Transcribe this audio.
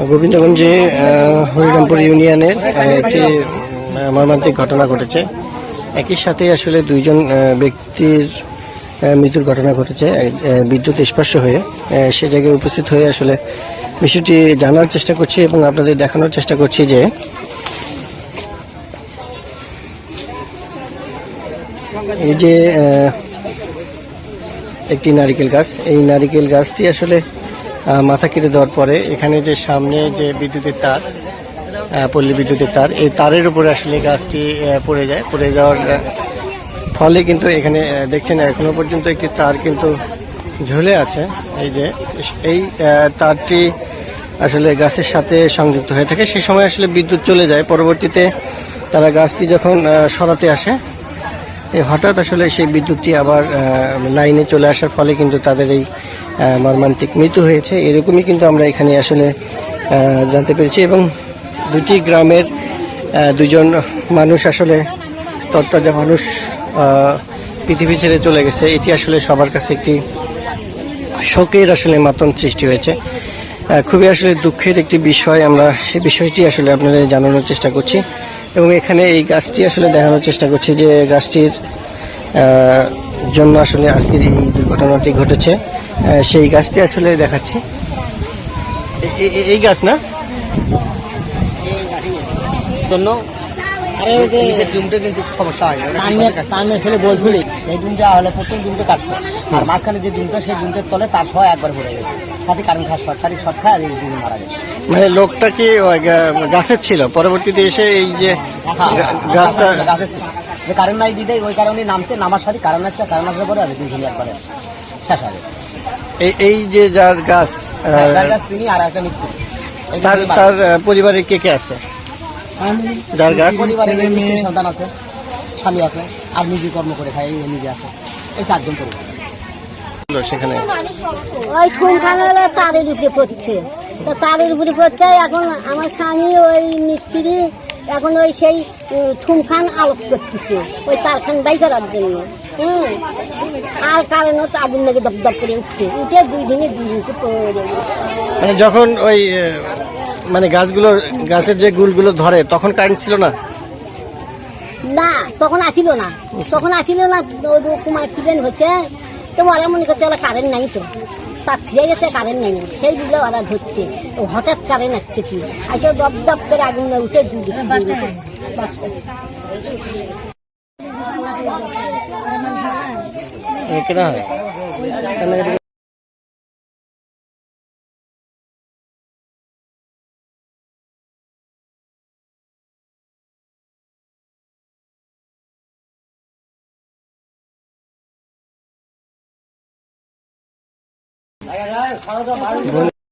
গোবিন্দগঞ্জে হরিরামপুর ইউনিয়নের একটি মর্মান্তিক ঘটনা ঘটেছে। একই সাথে আসলে দুইজন ব্যক্তির মৃত্যুর ঘটনা ঘটেছে বিদ্যুৎ স্পর্শ হয়ে। সে জায়গায় উপস্থিত হয়ে আসলে বিষয়টি জানার চেষ্টা করছি এবং আপনাদের দেখানোর চেষ্টা করছি যে এই যে একটি নারিকেল গাছ, এই নারিকেল গাছটি আসলে মাথা কেটে দেওয়ার পরে এখানে যে সামনে যে বিদ্যুতের তার, পল্লী বিদ্যুতের তার, এই তারের উপরে আসলে গাছটি পড়ে যায়। পড়ে যাওয়ার ফলে কিন্তু এখানে দেখছেন এখনো পর্যন্ত একটি তার কিন্তু ঝুলে আছে। এই যে এই তারটি আসলে গাছের সাথে সংযুক্ত হয়ে থাকে। সেই সময় আসলে বিদ্যুৎ চলে যায়। পরবর্তীতে তারা গাছটি যখন সরাতে আসে, হঠাৎ আসলে সেই বিদ্যুৎটি আবার লাইনে চলে আসার ফলে কিন্তু তাদের এই মর্মান্তিক মৃত্যু হয়েছে। এরকমই কিন্তু আমরা এখানে আসলে জানতে পেরেছি এবং দুটি গ্রামের দুজন মানুষ আসলে তরতাজা মানুষ পৃথিবী ছেড়ে চলে গেছে। এটি আসলে সবার কাছে একটি শোকের আসলে মাতম সৃষ্টি হয়েছে। খুবই আসলে দুঃখের একটি বিষয়। আমরা সেই বিষয়টি আসলে আপনাদের জানানোর চেষ্টা করছি এবং এখানে এই গাছটি আসলে দেখানোর চেষ্টা করছি যে গাছটির জন্য আসলে আজকের এই দুর্ঘটনাটি ঘটেছে। সেই গাছটি আসলে দেখাচ্ছি। এই গাছ না জন্য কিন্তু সমস্যা হয়। ছেলে বলছিল এই ডিমটা হলে প্রথম ডিমটা কাটছে, আর মাঝখানে যে ডিমটা সেই ডিমটার তলে তার সহ একবার পড়ে গেছে। তাতে কারেন্ট খাওয়া শর্ট খায় আর এই ডিম মারা গেছে। মানে লোকটা কি গাছের ছিল, পরবর্তীতে এসে এই যে গাছটা গাছের ছিল, যে কারেন্ট নাই দিতে ওই কারণে নামছে, নামার সাথে কারেন্ট আসছে, কারেন্ট আসার পরে আর দুই একবারে শেষ হবে। এই যে যার গাছ তিনি আর একটা মিস্ত্রি, তার পরিবারে কে কে আছে? যার গাছ পরিবারে সন্তান আছে, স্বামী আছে, আর নিজে কর্ম করে খায়, নিজে আছে, এই 4 জন পরিবার। সেখানে ওই ঠুনখানা তারের উপরে পড়ছে, তো তারের উপরে পড়ছে। এখন আমার স্বামী ওই মিস্ত্রি এখন ওই সেই ঠুনখান আলোক করতেছে ওই তারখান বাই করার জন্য। আর কারণে তো আগুন লেগে দপ দপ করে উঠছে, উঠে 2 দিনে 2 দিনকে পড়ে গেছে। মানে যখন ওই মানে গাছের যে গুলগুলো ধরে তখন কারেন্ট ছিল না? না, তখন আসিল না, কুমার অ্যাক্সিডেন্ট হচ্ছে তো ওরা মনে করছে ওরা কারেন্ট নাই, তো তার ছিঁড়ে গেছে, কারেন্ট নাই, সেই বুঝলে ওরা ধরছে। হঠাৎ কারেন্ট আসছে কি আসলে দপ দপ করে আগুন উঠে কেনা হয়।